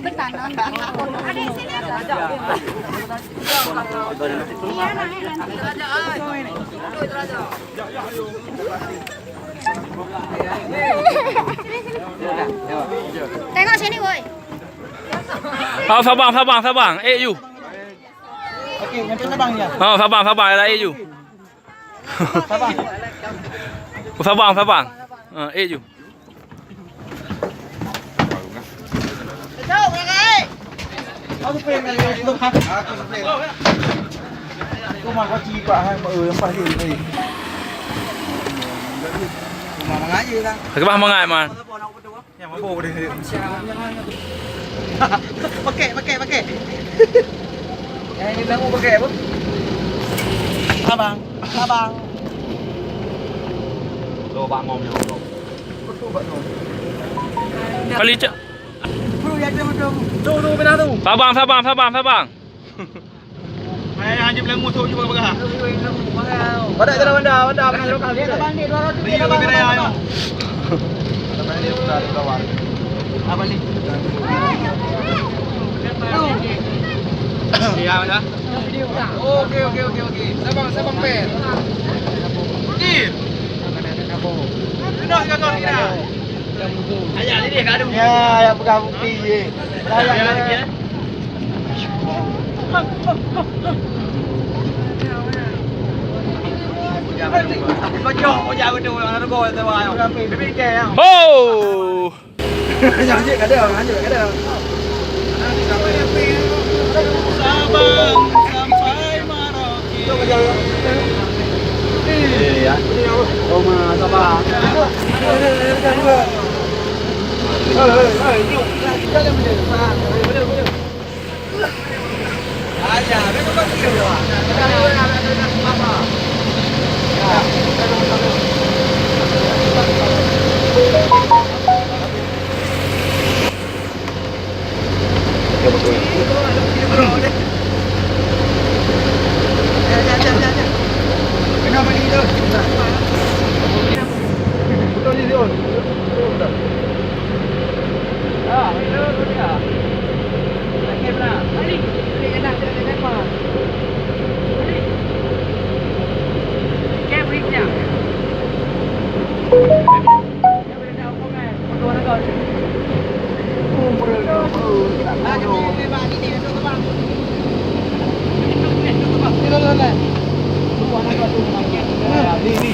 Betul non. Ada sini. Tengok sini, woi. Fabang. You. Okey, nyampe Sabang ya. Fabang, you. Sabang. Fabang. You. Betul, kakak. Aku pengen lu hak. Aku pengen. Aku mah kau cipa hai mà empat dia ni. Mà ngaji lah. Cái bác ngại mà. Yang mau bawa dia. Pakai. Yang ini bilang mau pakai apa? Abang. Lo bang ngom yo. Betul bang ngom. Kali cak. Bro ya dia macam. Tu benar tu. Fabang. Mai haji bilang musuh cuba bagah. Pada dalam benda makan lokal dia. Abang ni 200 dia abang. Ayo. Abang ni sudah di bawah. Abang ni. Iya mana? Okey. Sabang pen. Ni. Nak kakak kira. Ayah ni dia gaduh. Ya, ayah pegang bukti je. Ayah lagi ya. Kocok betul orang go tu wah. Pipi ke yang. Oh. Jangan je kada. Sabang sampai Maroki. Iya. Oma Sabang. Aja, mereka pergi lah. Kenapa ni tu? Betul ni dia. Betul. Ah, itu dia. Lagi berapa? Hari. Ini enak apa? Hari. Kevin dia. Ni.